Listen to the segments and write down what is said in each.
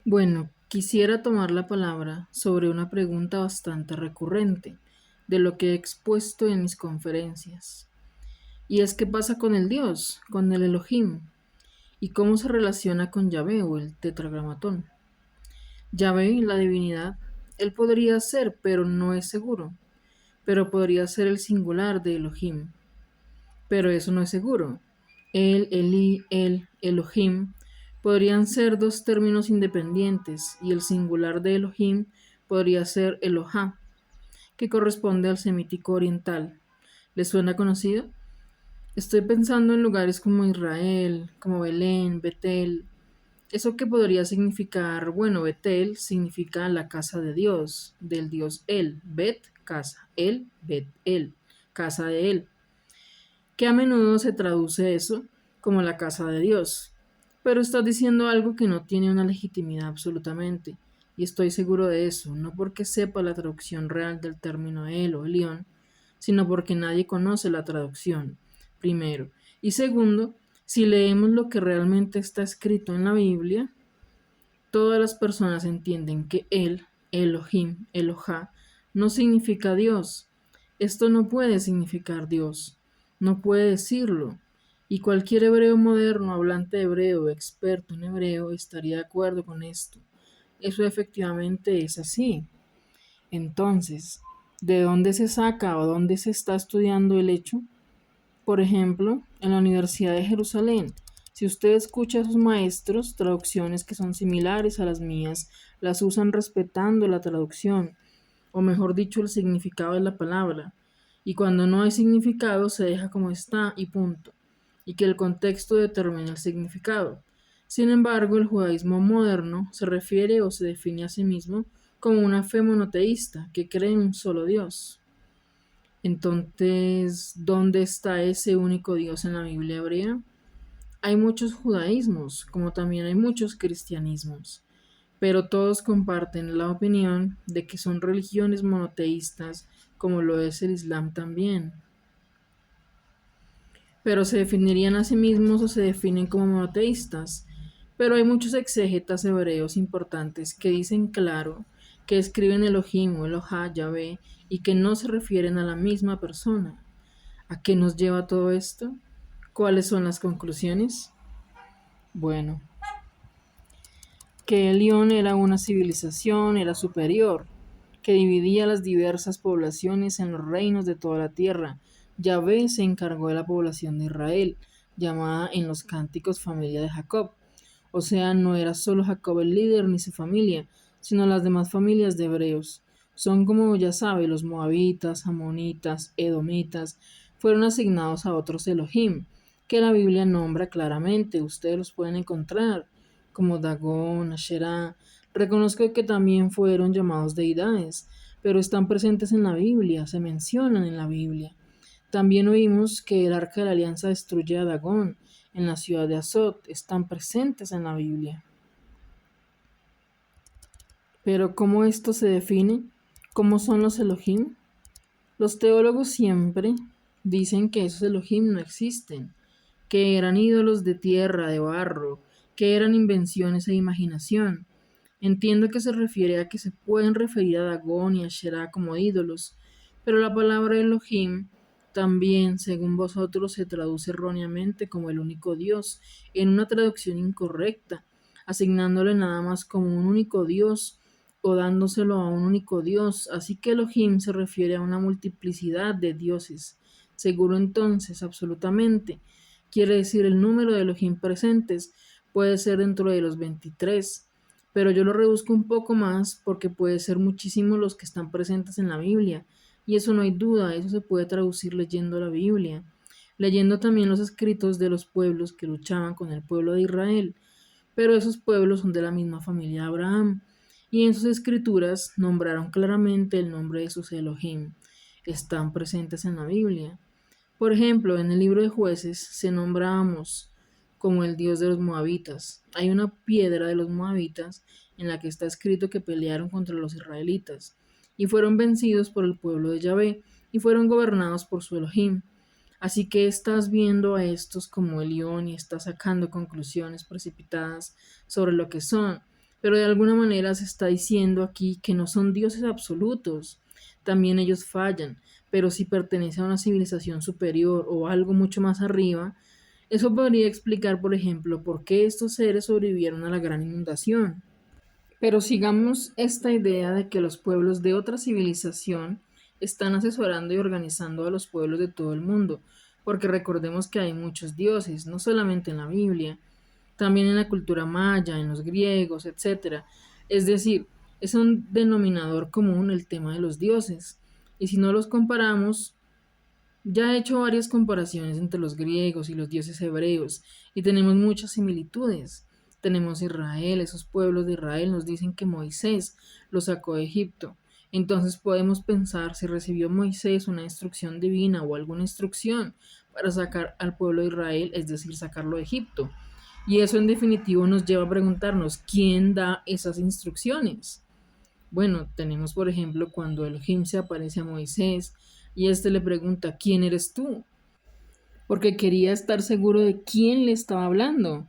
Bueno, quisiera tomar la palabra sobre una pregunta bastante recurrente de lo que he expuesto en mis conferencias. Y es qué pasa con el Dios, con el Elohim, y cómo se relaciona con Yahvé o el tetragramatón. Yahvé, la divinidad, él podría ser, pero no es seguro. Pero podría ser el singular de Elohim. Pero eso no es seguro. El, Eli, el, Elohim podrían ser dos términos independientes y el singular de Elohim podría ser Elohá, que corresponde al semítico oriental. ¿Les suena conocido? Estoy pensando en lugares como Israel, como Belén, Betel. Eso que podría significar, bueno, Betel significa la casa de Dios, del Dios El, Bet, casa, El, Bet, El, casa de Él, que a menudo se traduce eso como la casa de Dios. Pero estás diciendo algo que no tiene una legitimidad absolutamente, y estoy seguro de eso, no porque sepa la traducción real del término El o Elión, sino porque nadie conoce la traducción, primero. Y segundo, si leemos lo que realmente está escrito en la Biblia, todas las personas entienden que El, Elohim, Elohá, no significa Dios. Esto no puede significar Dios. No puede decirlo. Y cualquier hebreo moderno, hablante de hebreo, experto en hebreo, estaría de acuerdo con esto. Eso efectivamente es así. Entonces, ¿de dónde se saca o dónde se está estudiando el hecho? Por ejemplo, en la Universidad de Jerusalén, si usted escucha a sus maestros, traducciones que son similares a las mías, las usan respetando la traducción, o mejor dicho, el significado de la palabra. Y cuando no hay significado, se deja como está y punto. Y que el contexto determine el significado. Sin embargo, el judaísmo moderno se refiere o se define a sí mismo como una fe monoteísta que cree en un solo Dios. Entonces, ¿dónde está ese único Dios en la Biblia hebrea? Hay muchos judaísmos, como también hay muchos cristianismos, pero todos comparten la opinión de que son religiones monoteístas, como lo es el Islam también. Pero se definirían a sí mismos o se definen como monoteístas. Pero hay muchos exégetas hebreos importantes que dicen claro que escriben Elohim o Elohá, Yahvé, y que no se refieren a la misma persona. ¿A qué nos lleva todo esto? ¿Cuáles son las conclusiones? Bueno, que Elión era una civilización, era superior, que dividía las diversas poblaciones en los reinos de toda la tierra. Yahvé se encargó de la población de Israel, llamada en los cánticos familia de Jacob. O sea, no era solo Jacob el líder ni su familia, sino las demás familias de hebreos. Son como ya sabe, los moabitas, amonitas, edomitas, fueron asignados a otros Elohim, que la Biblia nombra claramente, ustedes los pueden encontrar, como Dagón, Asherá. Reconozco que también fueron llamados deidades, pero están presentes en la Biblia, se mencionan en la Biblia. También oímos que el arca de la alianza destruye a Dagón en la ciudad de Azot, están presentes en la Biblia. Pero ¿cómo esto se define? ¿Cómo son los Elohim? Los teólogos siempre dicen que esos Elohim no existen, que eran ídolos de tierra, de barro, que eran invenciones e imaginación. Entiendo que se refiere a que se pueden referir a Dagón y a Asherá como ídolos, pero la palabra Elohim también, según vosotros, se traduce erróneamente como el único Dios, en una traducción incorrecta, asignándole nada más como un único Dios o dándoselo a un único Dios. Así que Elohim se refiere a una multiplicidad de dioses. Seguro entonces, absolutamente. Quiere decir el número de Elohim presentes puede ser dentro de los 23, pero yo lo reduzco un poco más porque puede ser muchísimos los que están presentes en la Biblia. Y eso no hay duda, eso se puede traducir leyendo la Biblia, leyendo también los escritos de los pueblos que luchaban con el pueblo de Israel, pero esos pueblos son de la misma familia de Abraham, y en sus escrituras nombraron claramente el nombre de sus Elohim. Están presentes en la Biblia. Por ejemplo, en el libro de Jueces se nombra a Amos como el dios de los moabitas. Hay una piedra de los moabitas en la que está escrito que pelearon contra los israelitas y fueron vencidos por el pueblo de Yahvé y fueron gobernados por su Elohim. Así que estás viendo a estos como el león y estás sacando conclusiones precipitadas sobre lo que son, pero de alguna manera se está diciendo aquí que no son dioses absolutos. También ellos fallan, pero si pertenece a una civilización superior o algo mucho más arriba, eso podría explicar, por ejemplo, por qué estos seres sobrevivieron a la gran inundación. Pero sigamos esta idea de que los pueblos de otra civilización están asesorando y organizando a los pueblos de todo el mundo, porque recordemos que hay muchos dioses, no solamente en la Biblia, también en la cultura maya, en los griegos, etcétera. Es decir, es un denominador común el tema de los dioses. Y si no los comparamos, ya he hecho varias comparaciones entre los griegos y los dioses hebreos y tenemos muchas similitudes. Tenemos Israel, esos pueblos de Israel nos dicen que Moisés los sacó de Egipto. Entonces podemos pensar si recibió Moisés una instrucción divina o alguna instrucción para sacar al pueblo de Israel, es decir, sacarlo de Egipto. Y eso en definitivo nos lleva a preguntarnos, ¿quién da esas instrucciones? Bueno, tenemos por ejemplo cuando Elohim se aparece a Moisés y éste le pregunta, ¿quién eres tú? Porque quería estar seguro de quién le estaba hablando.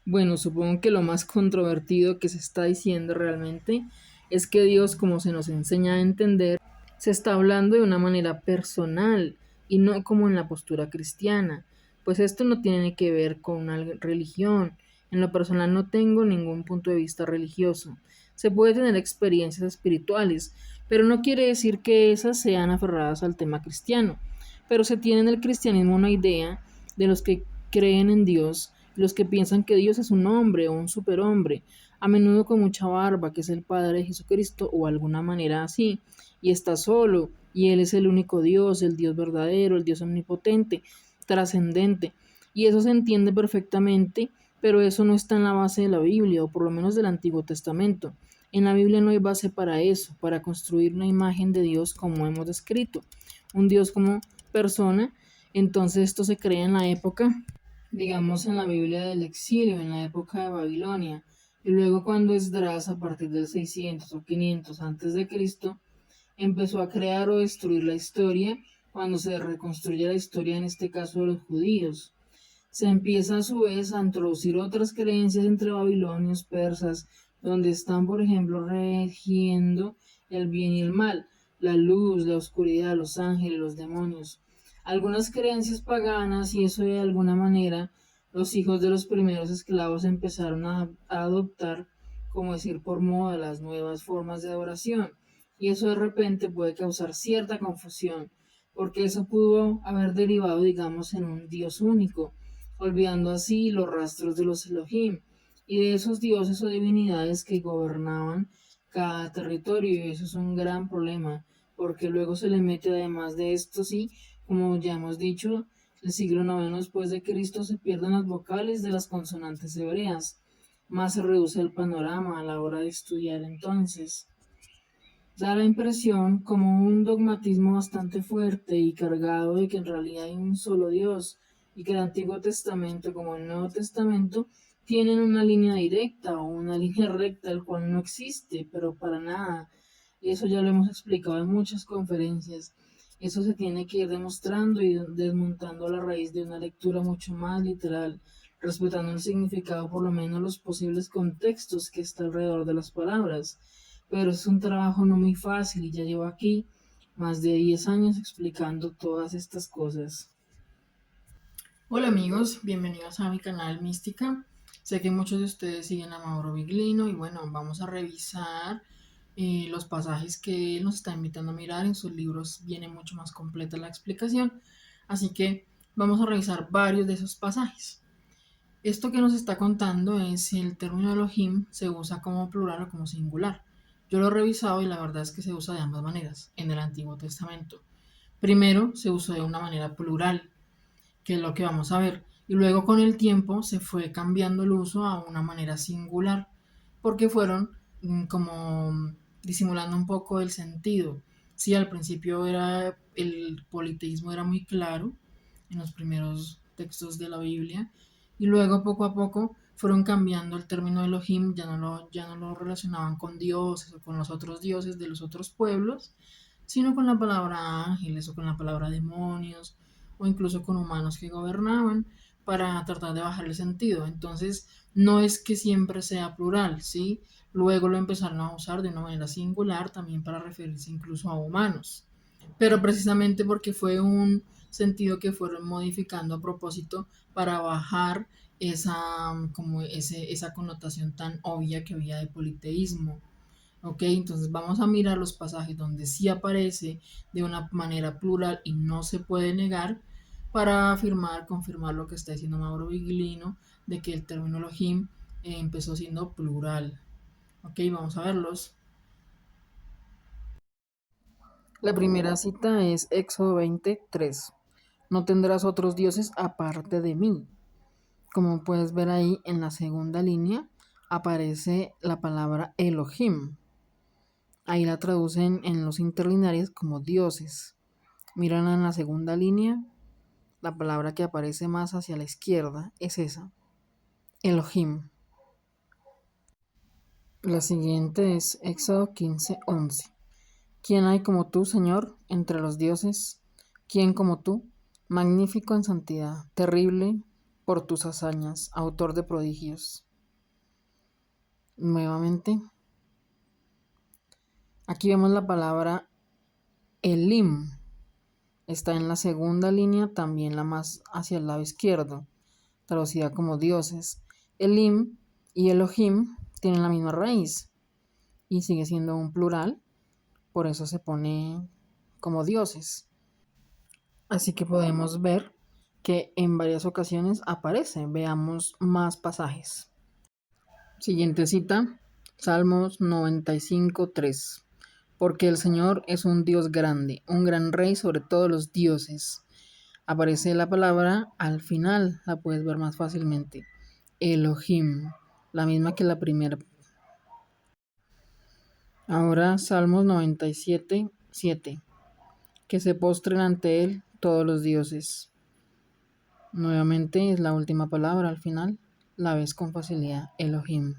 Bueno, supongo que lo más controvertido que se está diciendo realmente es que Dios, como se nos enseña a entender, se está hablando de una manera personal y no como en la postura cristiana, pues esto no tiene que ver con una religión. En lo personal no tengo ningún punto de vista religioso. Se puede tener experiencias espirituales, pero no quiere decir que esas sean aferradas al tema cristiano. Pero se tiene en el cristianismo una idea de los que creen en Dios, los que piensan que Dios es un hombre o un superhombre, a menudo con mucha barba, que es el Padre de Jesucristo o alguna manera así, y está solo, y Él es el único Dios, el Dios verdadero, el Dios omnipotente, trascendente, y eso se entiende perfectamente, pero eso no está en la base de la Biblia, o por lo menos del Antiguo Testamento. En la Biblia no hay base para eso, para construir una imagen de Dios como hemos descrito, un Dios como persona. Entonces esto se crea en la época, digamos en la Biblia del exilio, en la época de Babilonia, y luego cuando Esdras a partir del 600 o 500 antes de Cristo empezó a crear o destruir la historia, cuando se reconstruye la historia en este caso de los judíos. Se empieza a su vez a introducir otras creencias entre babilonios, persas, donde están, por ejemplo, regiendo el bien y el mal, la luz, la oscuridad, los ángeles, los demonios. Algunas creencias paganas y eso de alguna manera los hijos de los primeros esclavos empezaron a adoptar, como decir por moda, las nuevas formas de adoración. Y eso de repente puede causar cierta confusión, porque eso pudo haber derivado, digamos, en un Dios único, olvidando así los rastros de los Elohim y de esos dioses o divinidades que gobernaban cada territorio, y eso es un gran problema, porque luego se le mete además de esto, sí, como ya hemos dicho, el siglo IX después de Cristo se pierden las vocales de las consonantes hebreas, más se reduce el panorama a la hora de estudiar entonces. Da la impresión como un dogmatismo bastante fuerte y cargado de que en realidad hay un solo Dios y que el Antiguo Testamento como el Nuevo Testamento tienen una línea directa o una línea recta, el cual no existe, pero para nada. Eso ya lo hemos explicado en muchas conferencias. Eso se tiene que ir demostrando y desmontando a la raíz de una lectura mucho más literal, respetando el significado, por lo menos los posibles contextos que está alrededor de las palabras. Pero es un trabajo no muy fácil y ya llevo aquí más de 10 años explicando todas estas cosas. Hola amigos, bienvenidos a mi canal Mística. Sé que muchos de ustedes siguen a Mauro Biglino y bueno, vamos a revisar los pasajes que él nos está invitando a mirar. En sus libros viene mucho más completa la explicación, así que vamos a revisar varios de esos pasajes. Esto que nos está contando es si el término Elohim se usa como plural o como singular. Yo lo he revisado y la verdad es que se usa de ambas maneras en el Antiguo Testamento. Primero se usó de una manera plural, que es lo que vamos a ver, y luego con el tiempo se fue cambiando el uso a una manera singular, porque fueron como disimulando un poco el sentido. Sí, al principio era el politeísmo era muy claro en los primeros textos de la Biblia, y luego poco a poco fueron cambiando el término Elohim, ya no lo relacionaban con dioses o con los otros dioses de los otros pueblos, sino con la palabra ángeles o con la palabra demonios o incluso con humanos que gobernaban, para tratar de bajar el sentido. Entonces, no es que siempre sea plural, ¿sí? Luego lo empezaron a usar de una manera singular también para referirse incluso a humanos. Pero precisamente porque fue un sentido que fueron modificando a propósito para bajar esa connotación tan obvia que había de politeísmo. Ok, entonces vamos a mirar los pasajes donde sí aparece de una manera plural y no se puede negar para afirmar, confirmar lo que está diciendo Mauro Viglino de que el término Elohim empezó siendo plural. Ok, vamos a verlos. La primera cita es Éxodo 23. No tendrás otros dioses aparte de mí. Como puedes ver ahí en la segunda línea aparece la palabra Elohim. Ahí la traducen en los interlineares como dioses. Miran en la segunda línea, la palabra que aparece más hacia la izquierda es esa, Elohim. La siguiente es Éxodo 15:11. ¿Quién hay como tú, Señor, entre los dioses? ¿Quién como tú? Magnífico en santidad, terrible por tus hazañas, autor de prodigios. Nuevamente, aquí vemos la palabra Elim. Está en la segunda línea, también la más hacia el lado izquierdo, traducida como dioses. Elim y Elohim tienen la misma raíz y sigue siendo un plural, por eso se pone como dioses. Así que podemos ver que en varias ocasiones aparece. Veamos más pasajes. Siguiente cita, Salmos 95:3. Porque el Señor es un Dios grande, un gran rey sobre todos los dioses. Aparece la palabra al final, la puedes ver más fácilmente. Elohim, la misma que la primera. Ahora Salmos 97:7. Que se postren ante él todos los dioses. Nuevamente es la última palabra al final, la ves con facilidad, Elohim.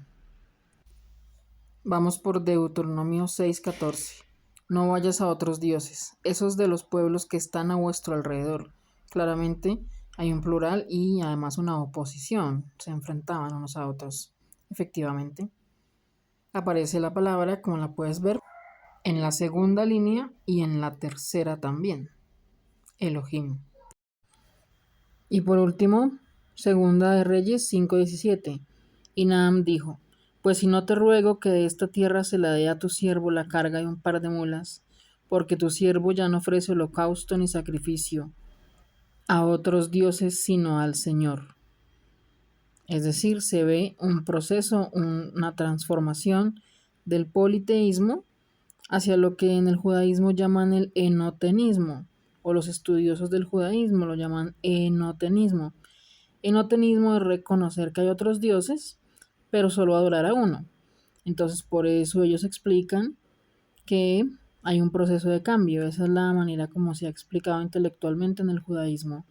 Vamos por Deuteronomio 6:14. No vayas a otros dioses, esos de los pueblos que están a vuestro alrededor. Claramente hay un plural y además una oposición. Se enfrentaban unos a otros. Efectivamente. Aparece la palabra, como la puedes ver, en la segunda línea y en la tercera también. Elohim. Y por último, Segunda de Reyes 5:17. Y Naam dijo, pues si no te ruego que de esta tierra se la dé a tu siervo la carga de un par de mulas, porque tu siervo ya no ofrece holocausto ni sacrificio a otros dioses sino al Señor. Es decir, se ve un proceso, una transformación del politeísmo hacia lo que en el judaísmo llaman el enotenismo, o los estudiosos del judaísmo lo llaman enotenismo. Enotenismo es reconocer que hay otros dioses, pero solo adorar a uno. Entonces, por eso ellos explican que hay un proceso de cambio. Esa es la manera como se ha explicado intelectualmente en el judaísmo.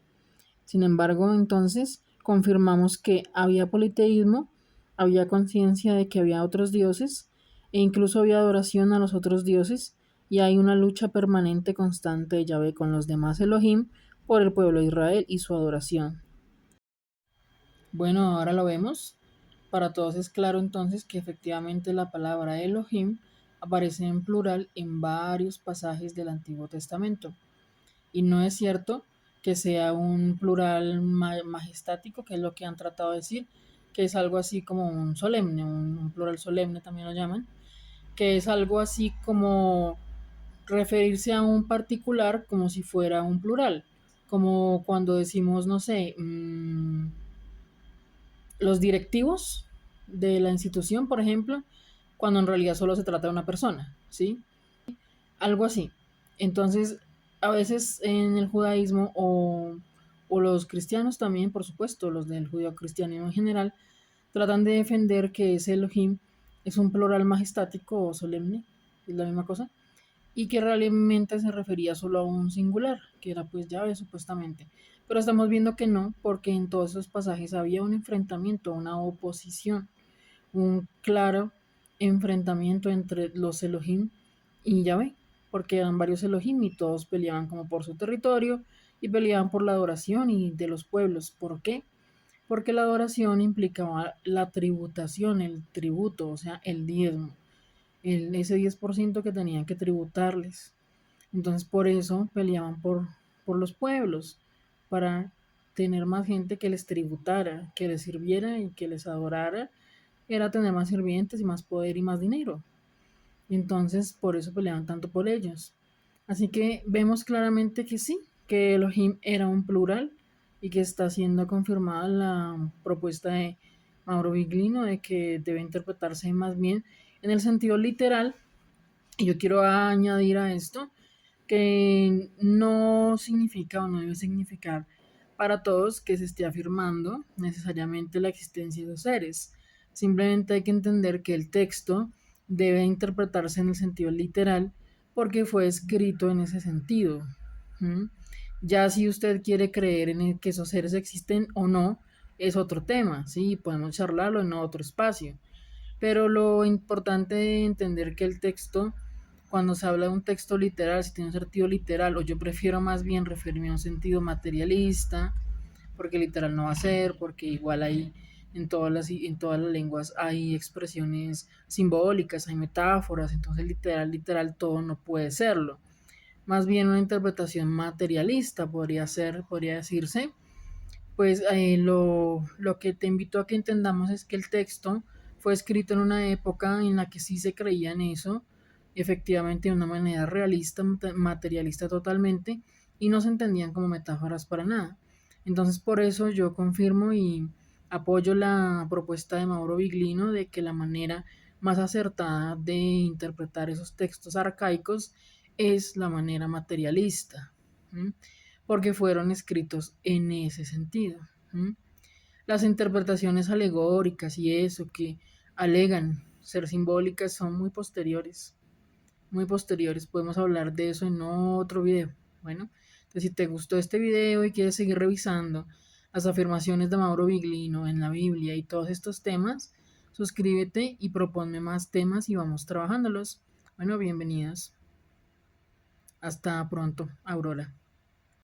Sin embargo, entonces confirmamos que había politeísmo, había conciencia de que había otros dioses e incluso había adoración a los otros dioses y hay una lucha permanente constante de Yahvé con los demás Elohim por el pueblo de Israel y su adoración. Bueno, ahora lo vemos. Para todos es claro entonces que efectivamente la palabra Elohim aparece en plural en varios pasajes del Antiguo Testamento. Y no es cierto que sea un plural majestático, que es lo que han tratado de decir, que es algo así como un solemne, un plural solemne también lo llaman, que es algo así como referirse a un particular como si fuera un plural, como cuando decimos, no sé, los directivos de la institución, por ejemplo, cuando en realidad solo se trata de una persona, ¿sí? Algo así. Entonces, a veces en el judaísmo o los cristianos también, por supuesto, los del judío-cristianismo en general, tratan de defender que ese Elohim es un plural majestático o solemne, es la misma cosa, y que realmente se refería solo a un singular, que era pues Yahvé supuestamente. Pero estamos viendo que no, porque en todos esos pasajes había un enfrentamiento, una oposición, un claro enfrentamiento entre los Elohim y Yahvé, porque eran varios Elohim y todos peleaban como por su territorio y peleaban por la adoración y de los pueblos. ¿Por qué? porque la adoración implicaba la tributación, el tributo, o sea, el diezmo, ese 10% que tenían que tributarles. Entonces por eso peleaban por los pueblos, para tener más gente que les tributara, que les sirviera y que les adorara, era tener más sirvientes y más poder y más dinero. Entonces por eso peleaban tanto por ellos. Así que vemos claramente que sí, que Elohim era un plural y que está siendo confirmada la propuesta de Mauro Viglino de que debe interpretarse más bien en el sentido literal. Y yo quiero añadir a esto que no significa o no debe significar para todos que se esté afirmando necesariamente la existencia de los seres. Simplemente hay que entender que el texto debe interpretarse en el sentido literal porque fue escrito en ese sentido. ¿Mm? Ya si usted quiere creer en que esos seres existen o no, es otro tema, ¿sí? Podemos charlarlo en otro espacio. Pero lo importante es entender que el texto, cuando se habla de un texto literal, si tiene un sentido literal, o yo prefiero más bien referirme a un sentido materialista, porque literal no va a ser, porque igual hay en todas las lenguas hay expresiones simbólicas, hay metáforas, entonces literal todo no puede serlo. Más bien una interpretación materialista podría decirse, pues lo que te invito a que entendamos es que el texto fue escrito en una época en la que sí se creía en eso, efectivamente de una manera realista, materialista totalmente, y no se entendían como metáforas para nada. Entonces por eso yo confirmo y apoyo la propuesta de Mauro Viglino de que la manera más acertada de interpretar esos textos arcaicos es la manera materialista. ¿Mm? Porque fueron escritos en ese sentido. ¿Mm? Las interpretaciones alegóricas y eso que alegan ser simbólicas son muy posteriores, muy posteriores. Podemos hablar de eso en otro video. Bueno, entonces si te gustó este video y quieres seguir revisando las afirmaciones de Mauro Viglino en la Biblia y todos estos temas, suscríbete y proponme más temas y vamos trabajándolos. Bueno, bienvenidas. Hasta pronto, Aurora.